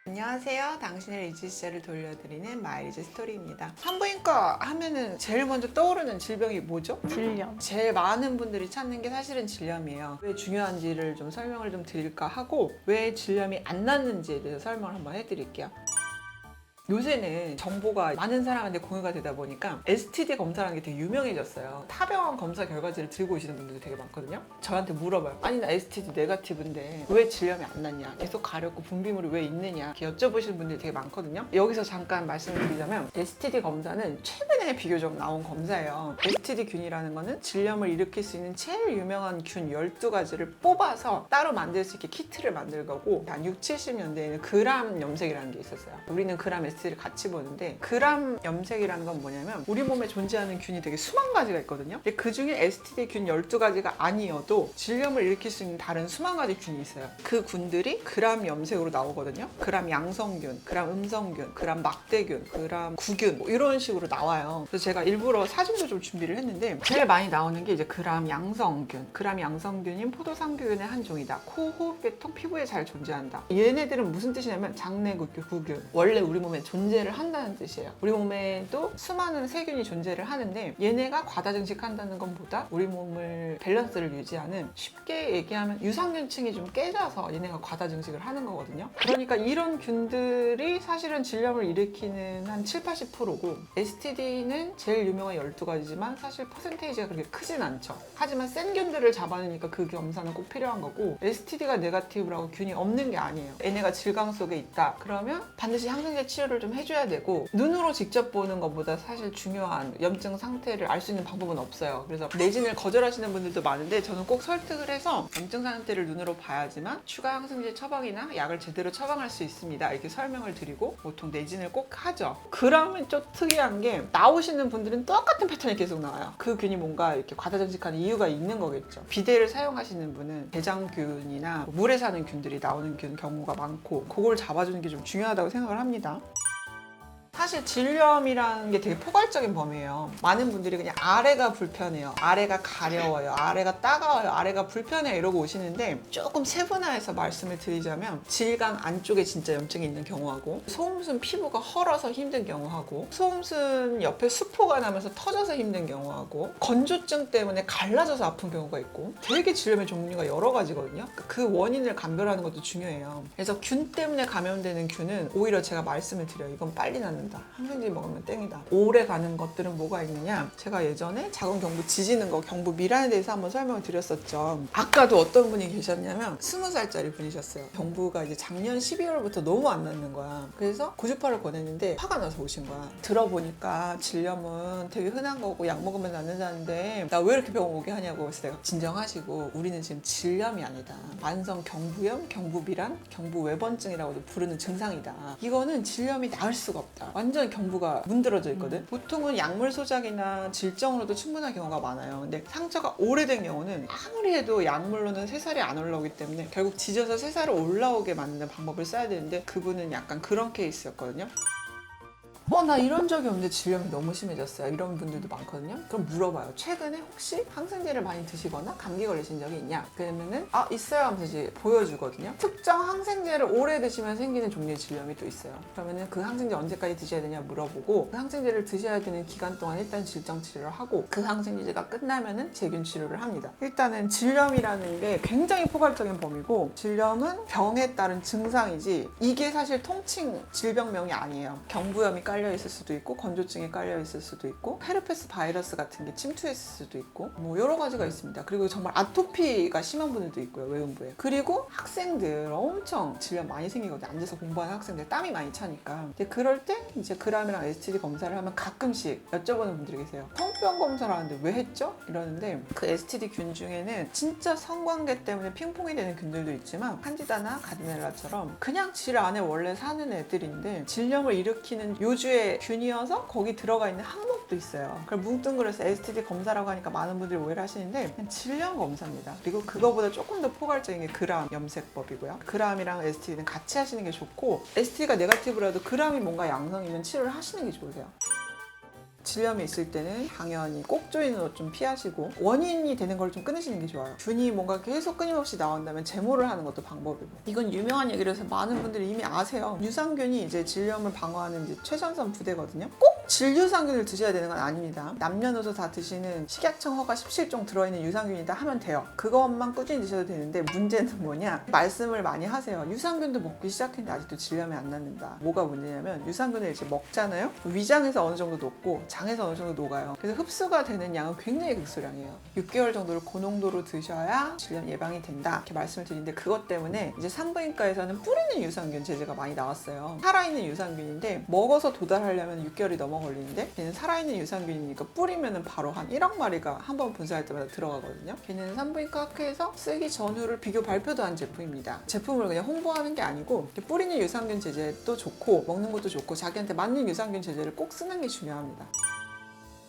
안녕하세요. 당신의 리즈 시절을 돌려드리는 마이리즈 스토리입니다. 산부인과 하면은 제일 먼저 떠오르는 질병이 뭐죠? 질염. 제일 많은 분들이 찾는 게 사실은 질염이에요. 왜 중요한지를 좀 설명을 좀 드릴까 하고 왜 질염이 안 낫는지에 대해서 설명을 한번 해드릴게요. 요새는 정보가 많은 사람한테 공유가 되다 보니까 STD 검사라는 게 되게 유명해졌어요. 타병원 검사 결과지를 들고 오시는 분들도 되게 많거든요. 저한테 물어봐요. 아니 나 STD 네거티브인데 왜 질염이 안 났냐? 계속 가렵고 분비물이 왜 있느냐? 이렇게 여쭤보시는 분들이 되게 많거든요. 여기서 잠깐 말씀을 드리자면 STD 검사는 최근에 비교적 나온 검사예요. STD균이라는 거는 질염을 일으킬 수 있는 제일 유명한 균 12가지를 뽑아서 따로 만들 수 있게 키트를 만들 거고 한 6, 70년대에는 그람 염색이라는 게 있었어요. 우리는 그람 STD를 같이 보는데 그람 염색이라는 건 뭐냐면 우리 몸에 존재하는 균이 되게 수만 가지가 있거든요. 근데 그 중에 STD 균 12가지가 아니어도 질염을 일으킬 수 있는 다른 수만 가지 균이 있어요. 그 균들이 그람 염색으로 나오거든요. 그람 양성균, 그람 음성균, 그람 막대균, 그람 구균 뭐 이런 식으로 나와요. 그래서 제가 일부러 사진도 좀 준비를 했는데 제일 많이 나오는 게 이제 그람 양성균. 그람 양성균인 포도상균의 한 종이다. 코, 호흡계통, 피부에 잘 존재한다. 얘네들은 무슨 뜻이냐면 장내구균. 원래 우리 몸에 존재를 한다는 뜻이에요. 우리 몸에도 수많은 세균이 존재를 하는데 얘네가 과다 증식한다는 것보다 우리 몸을 밸런스를 유지하는 쉽게 얘기하면 유상균층이 좀 깨져서 얘네가 과다 증식을 하는 거거든요. 그러니까 이런 균들이 사실은 질염을 일으키는 한 7, 80%고 STD는 제일 유명한 12가지지만 사실 퍼센테이지가 그렇게 크진 않죠. 하지만 센 균들을 잡아내니까 그 검사는 꼭 필요한 거고 STD가 네거티브라고 균이 없는 게 아니에요. 얘네가 질강 속에 있다. 그러면 반드시 항생제 치료를 좀 해줘야 되고 눈으로 직접 보는 것보다 사실 중요한 염증 상태를 알 수 있는 방법은 없어요. 그래서 내진을 거절하시는 분들도 많은데 저는 꼭 설득을 해서 염증 상태를 눈으로 봐야지만 추가 항생제 처방이나 약을 제대로 처방할 수 있습니다. 이렇게 설명을 드리고 보통 내진을 꼭 하죠. 그러면 좀 특이한 게 나오시는 분들은 똑같은 패턴이 계속 나와요. 그 균이 뭔가 이렇게 과다 증식하는 이유가 있는 거겠죠. 비데를 사용하시는 분은 대장균이나 물에 사는 균들이 나오는 경우가 많고 그걸 잡아주는 게 좀 중요하다고 생각을 합니다. 사실 질염이라는 게 되게 포괄적인 범위예요. 많은 분들이 그냥 아래가 불편해요. 아래가 가려워요. 아래가 따가워요. 아래가 불편해요. 이러고 오시는데 조금 세분화해서 말씀을 드리자면 질감 안쪽에 진짜 염증이 있는 경우하고 소음순 피부가 헐어서 힘든 경우하고 소음순 옆에 수포가 나면서 터져서 힘든 경우하고 건조증 때문에 갈라져서 아픈 경우가 있고 되게 질염의 종류가 여러 가지거든요. 그 원인을 감별하는 것도 중요해요. 그래서 균 때문에 감염되는 균은 오히려 제가 말씀을 드려요. 이건 빨리 낫는다. 항생제 먹으면 땡이다. 오래 가는 것들은 뭐가 있느냐? 제가 예전에 자궁 경부 지지는 거, 경부 미란에 대해서 한번 설명을 드렸었죠. 아까도 어떤 분이 계셨냐면 20살짜리 분이셨어요. 경부가 이제 작년 12월부터 너무 안 낫는 거야. 그래서 고주파를 권했는데 화가 나서 오신 거야. 들어보니까 질염은 되게 흔한 거고 약 먹으면 낫는다는데 나 왜 이렇게 병원 오게 하냐고. 그래서 내가 진정하시고 우리는 지금 질염이 아니다. 만성 경부염, 경부미란, 경부외번증이라고도 부르는 증상이다. 이거는 질염이 나을 수가 없다. 완전 경부가 문드러져 있거든. 보통은 약물 소작이나 질정으로도 충분한 경우가 많아요. 근데 상처가 오래된 경우는 아무리 해도 약물로는 새살이 안 올라오기 때문에 결국 지져서 새살을 올라오게 만드는 방법을 써야 되는데 그분은 약간 그런 케이스였거든요. 나 이런 적이 없는데 질염이 너무 심해졌어요. 이런 분들도 많거든요. 그럼 물어봐요. 최근에 혹시 항생제를 많이 드시거나 감기 걸리신 적이 있냐? 그러면은 있어요 하면서 이제 보여주거든요. 특정 항생제를 오래 드시면 생기는 종류의 질염이 또 있어요. 그러면은 그 항생제 언제까지 드셔야 되냐 물어보고 그 항생제를 드셔야 되는 기간 동안 일단 질정 치료를 하고 그 항생제가 끝나면은 제균 치료를 합니다. 일단은 질염이라는 게 굉장히 포괄적인 범위고 질염은 병에 따른 증상이지 이게 사실 통칭 질병명이 아니에요. 경부염이 깔려 있을 수도 있고 건조증이 깔려 있을 수도 있고 헤르페스 바이러스 같은 게 침투했을 수도 있고 뭐 여러 가지가 있습니다. 그리고 정말 아토피가 심한 분들도 있고요. 외음부에. 그리고 학생들 엄청 질염 많이 생기거든요. 앉아서 공부하는 학생들 땀이 많이 차니까. 근데 그럴 때 이제 그람이랑 STD 검사를 하면 가끔씩 여쭤보는 분들이 계세요. 성병 검사를 하는데 왜 했죠? 이러는데 그 STD 균 중에는 진짜 성관계 때문에 핑퐁이 되는 균들도 있지만 칸디다나 가드넬라처럼 그냥 질 안에 원래 사는 애들인데 질염을 일으키는 요주의 균이어서 거기 들어가 있는 항목도 있어요. 그걸 뭉뚱그려서 STD 검사라고 하니까 많은 분들이 오해를 하시는데 그냥 질염 검사입니다. 그리고 그거보다 조금 더 포괄적인 게 그람 염색법이고요. 그람이랑 STD는 같이 하시는 게 좋고 STD가 네거티브라도 그람이 뭔가 양성이면 치료를 하시는 게 좋으세요. 질염이 있을 때는 당연히 꼭 조이는 옷 좀 피하시고 원인이 되는 걸 좀 끊으시는 게 좋아요. 균이 뭔가 계속 끊임없이 나온다면 제모를 하는 것도 방법이고, 이건 유명한 얘기라서 많은 분들이 이미 아세요. 유산균이 이제 질염을 방어하는 이제 최전선 부대거든요. 꼭 질유산균을 드셔야 되는 건 아닙니다. 남녀노소 다 드시는 식약청 허가 17종 들어있는 유산균이다 하면 돼요. 그것만 꾸준히 드셔도 되는데, 문제는 뭐냐, 말씀을 많이 하세요. 유산균도 먹기 시작했는데 아직도 질염이 안 낫는다. 뭐가 문제냐면 유산균을 이제 먹잖아요. 위장에서 어느 정도 녹고 장에서 어느 정도 녹아요. 그래서 흡수가 되는 양은 굉장히 극소량이에요. 6개월 정도를 고농도로 드셔야 질염 예방이 된다, 이렇게 말씀을 드리는데, 그것 때문에 이제 산부인과에서는 뿌리는 유산균 제제가 많이 나왔어요. 살아있는 유산균인데 먹어서 도달하려면 6개월이 넘어 걸리는데, 걔는 살아있는 유산균이니까 뿌리면은 바로 한 1억 마리가 한 번 분사할 때마다 들어가거든요. 걔는 산부인과 학회에서 쓰기 전후를 비교 발표도 한 제품입니다. 제품을 그냥 홍보하는 게 아니고, 뿌리는 유산균 제제도 좋고 먹는 것도 좋고 자기한테 맞는 유산균 제제를 꼭 쓰는 게 중요합니다.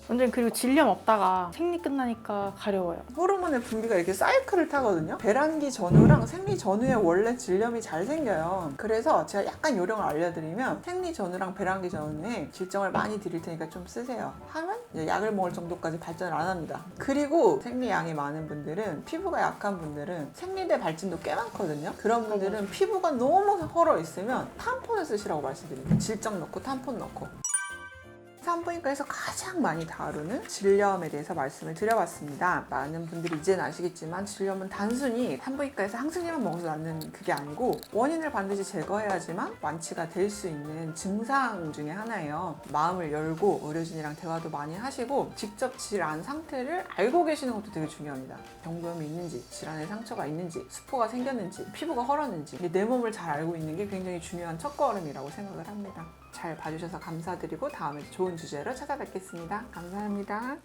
완전, 그리고 질염 없다가 생리 끝나니까 가려워요. 호르몬의 분비가 이렇게 사이클을 타거든요. 배란기 전후랑 생리 전후에 원래 질염이 잘 생겨요. 그래서 제가 약간 요령을 알려드리면, 생리 전후랑 배란기 전후에 질정을 많이 드릴 테니까 좀 쓰세요 하면 이제 약을 먹을 정도까지 발전을 안 합니다. 그리고 생리량이 많은 분들은, 피부가 약한 분들은 생리대 발진도 꽤 많거든요. 그런 분들은 피부가 너무 헐어 있으면 탐폰을 쓰시라고 말씀드립니다. 질정 넣고 탐폰 넣고. 산부인과에서 가장 많이 다루는 질염에 대해서 말씀을 드려봤습니다. 많은 분들이 이제는 아시겠지만, 질염은 단순히 산부인과에서 항생제만 먹어서 낫는 그게 아니고, 원인을 반드시 제거해야지만 완치가 될 수 있는 증상 중에 하나예요. 마음을 열고 의료진이랑 대화도 많이 하시고 직접 질환 상태를 알고 계시는 것도 되게 중요합니다. 경부염이 있는지, 질환의 상처가 있는지, 수포가 생겼는지, 피부가 헐었는지, 내 몸을 잘 알고 있는 게 굉장히 중요한 첫걸음이라고 생각을 합니다. 잘 봐주셔서 감사드리고 다음에 좋은 주제로 찾아뵙겠습니다. 감사합니다.